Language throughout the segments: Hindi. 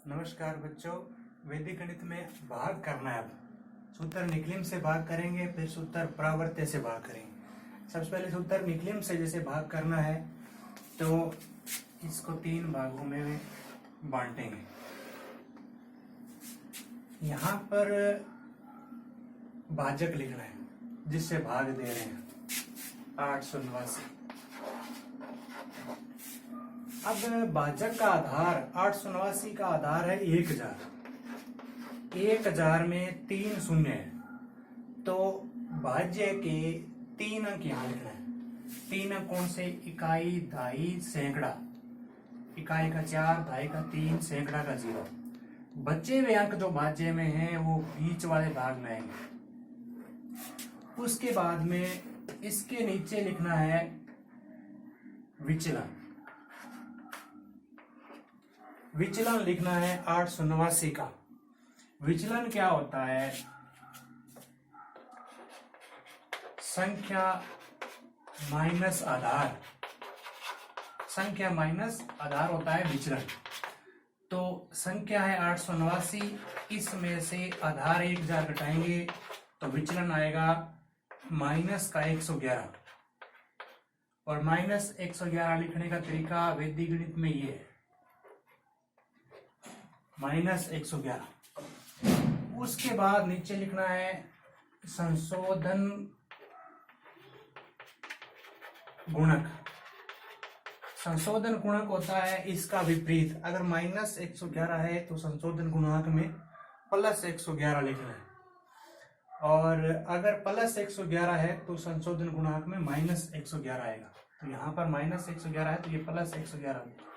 नमस्कार बच्चों, वैदिक गणित में भाग करना है। अब सूत्र निकलिम से भाग करेंगे, फिर सूत्र प्रावर्त्य से भाग करेंगे। सबसे पहले सूत्र निकलिम से जैसे भाग करना है तो इसको 3 भागों में बांटेंगे। यहाँ पर भाजक लिखना है जिससे भाग दे रहे हैं 889। अब भाजक का आधार 889 का आधार है 1000। 1000 में 3 शून्य है तो भाज्य के 3 अंक यहाँ लिखना है। 3 अंक कौन से? इकाई, दहाई, सैकड़ा। इकाई का 4, दहाई का 3, सैकड़ा का 0। बचे हुए अंक जो भाज्य में हैं वो बीच वाले भाग में आएंगे। उसके बाद में इसके नीचे लिखना है विचलन। विचलन लिखना है 889 का। विचलन क्या होता है? संख्या माइनस आधार। संख्या माइनस आधार होता है विचलन। तो संख्या है 889, इसमें से आधार 1000 घटाएंगे तो विचलन आएगा माइनस का 111। और माइनस 111 लिखने का तरीका वैदिक गणित में ये है, माइनस 111। उसके बाद नीचे लिखना है संशोधन गुणक। संशोधन गुणक होता है इसका विपरीत। अगर माइनस 111 है तो संशोधन गुणांक में प्लस 111 लिखना है, और अगर प्लस 111 है तो संशोधन गुणांक में माइनस 111 आएगा। तो यहाँ पर माइनस 111 है तो ये प्लस 111।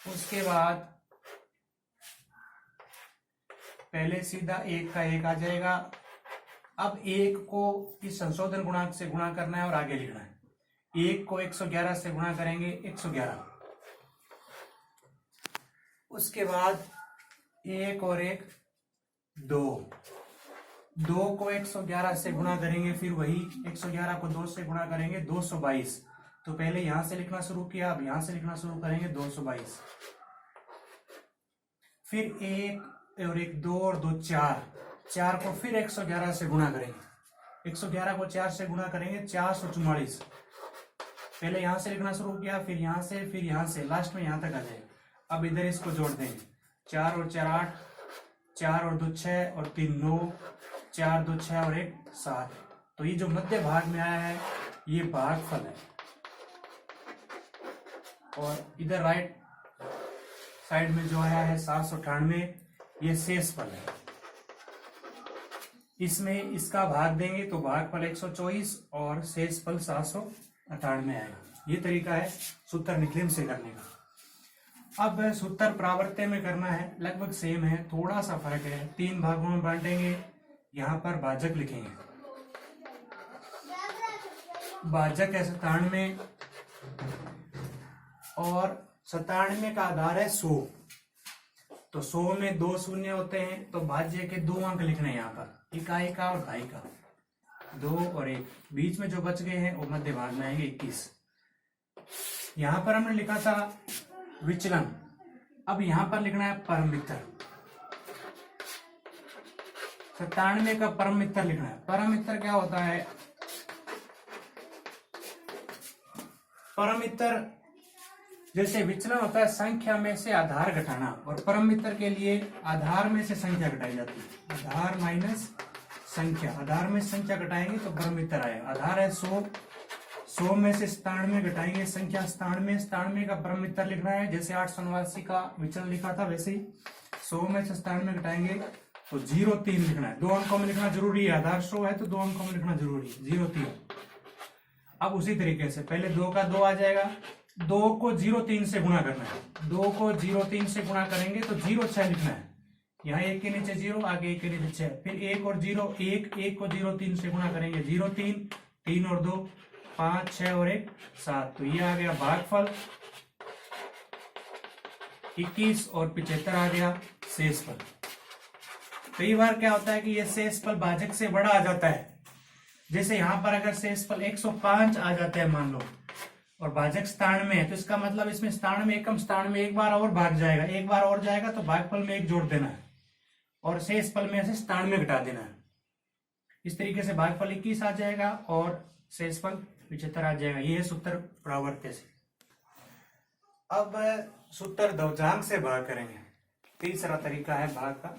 उसके बाद पहले सीधा 1 का 1 आ जाएगा। अब 1 को इस संशोधन गुणांक से गुणा करना है और आगे लिखना है। 1 को 111 से गुणा करेंगे 111। उसके बाद 1 और 1 2। 2 को 111 से गुणा करेंगे, फिर वही 111 को 2 से गुणा करेंगे 222। तो पहले यहां से लिखना शुरू किया, अब यहां से लिखना शुरू करेंगे 222। फिर 1 और 1 2 और 2 4। 4 को फिर 111 से गुणा करेंगे। 111 को 4 से गुणा करेंगे 444। पहले यहां से लिखना शुरू किया, फिर यहां से, फिर यहां से, लास्ट में यहां तक आ जाएगा। अब इधर इसको जोड़ देंगे। 4 और 4 8, 4 और 2 6 और 3 9, 4 2 6 और 1 7। तो ये जो मध्य भाग में आया है ये भागफल है। और इधर राइट साइड में जो आया है 798, ये शेषफल है। इसमें इसका भाग देंगे तो भागफल 124 और शेषफल 798 आएगा। ये तरीका है सूत्र निकलिम से करने का। अब सूत्र प्रावर्त्य में करना है, लगभग सेम है, थोड़ा सा फर्क है। 3 भागों में बांटेंगे। यहाँ पर भाजक लिखेंगे। भाजक है 97 और 97 का आधार है 100। तो 100 में 2 शून्य होते हैं तो भाज्य के 2 अंक लिखने हैं यहाँ पर, इकाई का और दहाई का। 2 और 1 बीच में जो बच गए हैं वो मध्य भाग में आएंगे 21। यहाँ पर हमने लिखा था विचलन। अब यहाँ पर लिखना है परम मित्र। 97 का परम मित्र लिखना है। परम मित्र क्या होता है? परम मित्र जैसे विचलन होता है संख्या में से आधार घटाना, और परम मित्र के लिए आधार में से संख्या घटाई जाती है। आधार माइनस संख्या। आधार में संख्या घटाएंगे तो परम मित्र आएगा। आधार है 100, 100 में से 97 घटाएंगे संख्या 97। 97 का परम मित्र लिखना है। जैसे 889 का विचलन लिखा था वैसे ही 100 में से 97 घटाएंगे तो 03 लिखना है। 2 अंकों में लिखना जरूरी है। आधार 100 है तो 2 अंकों में लिखना जरूरी है, 03। अब उसी तरीके से पहले 2 का 2 आ जाएगा। 2 को 03 से गुणा करना है। 2 को 03 से गुणा करेंगे तो 06 लिखना है। यहाँ 1 के नीचे 0, आगे 1 के नीचे 6। फिर 1 और 0 1, 1 को 03 से गुणा करेंगे 03, 3 और 2 5, 6 और 1 7। तो ये आ गया भागफल 21 और 75 आ गया शेषफल। कई बार क्या होता है कि ये शेषफल भाजक से बड़ा आ जाता है। जैसे यहाँ पर अगर शेषफल 105 आ जाता है मान लो, और भाजक 97 है, तो इसका मतलब इसमें 97 एकम 97 एक बार और भाग जाएगा, एक बार और जाएगा तो भागफल में एक जोड़ देना है और शेष फल में से 97 घटा देना है। इस तरीके से भागफल 21 आ जाएगा और शेषफल 75 आ जाएगा। ये है सूत्र प्रावर्त्य से। अब सूत्र दवजांक से भाग करेंगे। तीसरा तरीका है भाग का।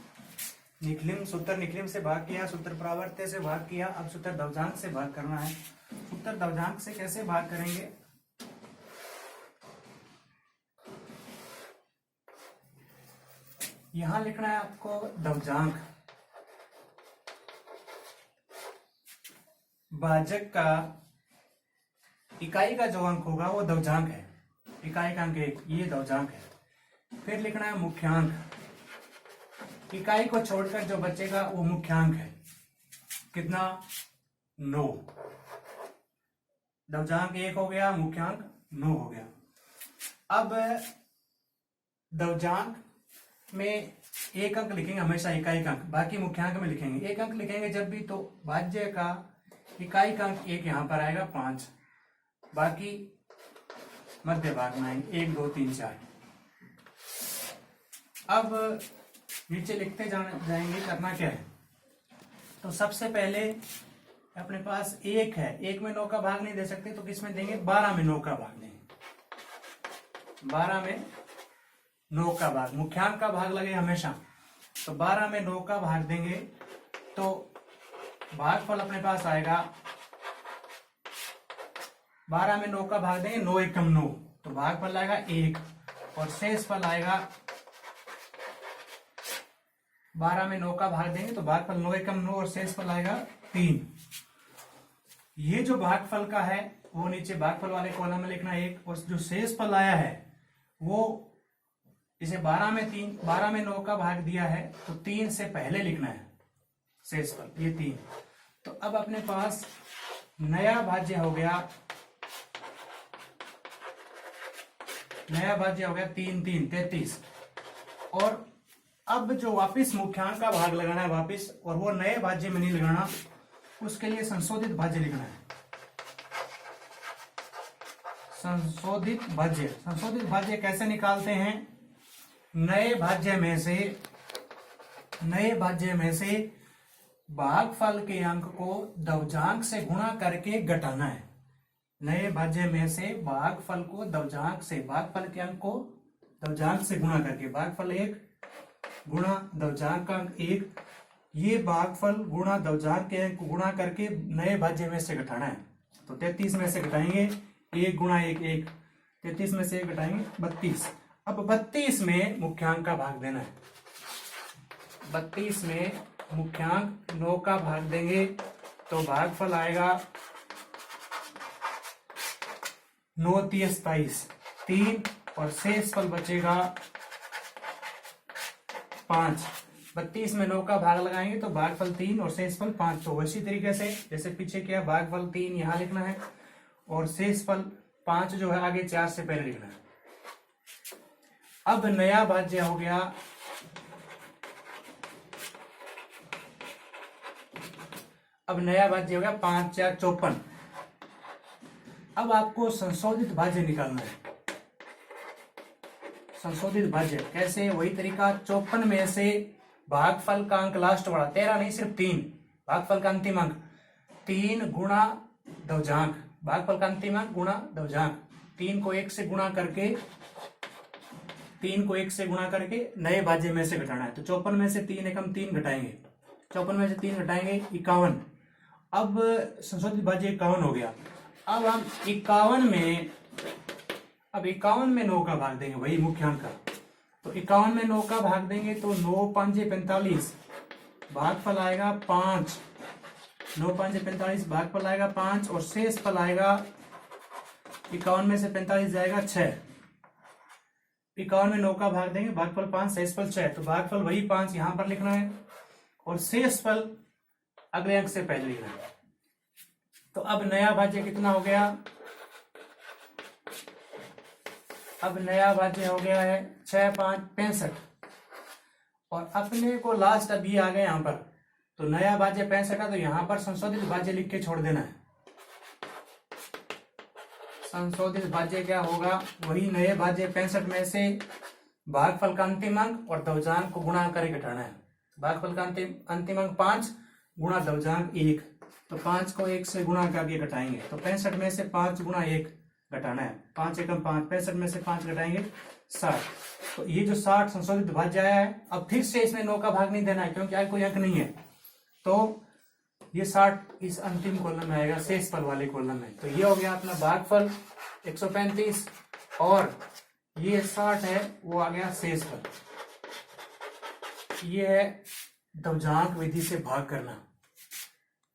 सूत्र निकलिम से भाग किया, सूत्र प्रावर्त्य से भाग किया, अब सूत्र दवजांक से भाग करना है। सूत्र दवजांक से कैसे भाग करेंगे? यहां लिखना है आपको दवजांक। भाजक का इकाई का जो अंक होगा वो दवजांक है। इकाई का अंक 1, ये दवजांक है। फिर लिखना है मुख्यांक। इकाई को छोड़कर जो बचेगा वो मुख्यांक है। कितना? 9। दवजांक 1 हो गया, मुख्यांक 9 हो गया। अब दवजांक में एक अंक लिखेंगे हमेशा, इकाई का अंक, बाकी मुख्यांक में लिखेंगे। एक अंक लिखेंगे जब भी तो भाज्य का इकाई का अंक 1 यहां पर आएगा 5, बाकी मध्य भाग में आएंगे 1 2 3 4। अब नीचे लिखते जाएंगे। करना क्या है? तो सबसे पहले अपने पास 1 है, 1 में 9 का भाग नहीं दे सकते तो किस में देंगे? 12 में 9 का भाग देंगे। 12 में 9 का भाग, मुख्यांक का भाग लगे हमेशा, तो 12 में 9 का भाग देंगे तो भागफल अपने पास आएगा। 12 में 9 का भाग देंगे, 9 एकम 9, तो भागफल आएगा 1 और शेष फल आएगा। 12 में 9 का भाग देंगे तो भागफल 9 एकम 9 और शेष फल आएगा 3। ये जो भागफल का है वो नीचे भागफल वाले कॉलम में लिखना 1, और जो शेष फल आया है वो इसे 12 में 9 का भाग दिया है तो 3 से पहले लिखना है शेष फल, ये 3। तो अब अपने पास नया भाज्य हो गया, 3 3 33। और अब जो वापिस मुख्यांक का भाग लगाना है वापिस, और वो नए भाज्य में नहीं लगाना, उसके लिए संशोधित भाज्य लिखना है। संशोधित भाज्य कैसे निकालते हैं? नए भाज्य में से भागफल के अंक को दवजांक से गुणा करके घटाना है। नए भाज्य में से भागफल को भागफल के अंक को दवजांक से गुणा करके, भागफल 1 गुणा दवजांक का अंक 1, ये भागफल गुणा दवजांक के अंक गुणा करके नए भाज्य में से घटाना है। तो 33 में से घटाएंगे 1 गुणा 1 1, 33 में से 1 घटाएंगे 32। अब 32 में मुख्यांक का भाग देना है। 32 में मुख्यांक 9 का भाग देंगे तो भागफल आएगा 9 3 27, 3 और शेष फल बचेगा 5। 32 में 9 का भाग लगाएंगे तो भागफल 3 और शेष फल 5। तो उसी तरीके से जैसे पीछे किया, भागफल 3 यहां लिखना है और शेष फल 5 जो है आगे 4 से पहले लिखना है। अब नया भाज्य हो गया, अब नया भाज्य हो गया 5 4 54। अब आपको संशोधित भाज्य निकालना है। संशोधित भाज्य कैसे? वही तरीका, 54 में से भागफल का अंक लास्ट वाला 13 नहीं सिर्फ 3, भागफल का अंतिम अंक 3 गुणा दवजांक, भागफल का अंतिम अंक गुणा दवजांक, 3 को 1 से गुणा करके नए भाज्य में से घटाना है। तो 54 में से 3 एकम 3 घटाएंगे, 54 में से 3 घटाएंगे 51। अब संशोधित भाज्य 51 हो गया। अब हम 51 में 9 का भाग देंगे, वही मुख्यांक का। तो 51 में 9 का भाग देंगे तो 9 5 45, भागफल आएगा 5, 9 5 45, भागफल आएगा 5 और शेष फल आएगा 51 में से 45 जाएगा 6। 51 में 9 का भाग देंगे, भागफल 5 शेष फल 6, तो भागफल वही 5 यहां पर लिखना है और शेष फल अगले अंक से पहले लिखना है। तो अब नया भाज्य कितना हो गया? अब नया भाज्य हो गया है 6 5 65 और अपने को लास्ट अभी आ गए यहां पर, तो नया भाज्य 65 का, तो यहां पर संशोधित भाज्य लिख के छोड़ देना है। संशोधित भाज्य क्या होगा, वही नए भाज्य 65 में से भागफल का अंतिम अंक और दवजांक को गुणा करके घटाना है। भागफल का अंतिम अंक 5 गुणा दवजांक 1, तो 5 को 1 से गुणा करके घटाएंगे, तो 65 में से 5 गुणा 1 घटाना है, 5 एकम 5, 65 में से 5 घटाएंगे 60। तो ये जो 60 संशोधित भाज्य आया है, अब फिर से इसमें 9 का भाग नहीं देना है क्योंकि आगे कोई अंक नहीं है, तो ये 60 इस अंतिम कॉलम में आएगा, शेष फल वाले कॉलम में। तो ये हो गया अपना भागफल 135 और ये 60 है वो आ गया शेष फल। ये है दवजांक विधि से भाग करना।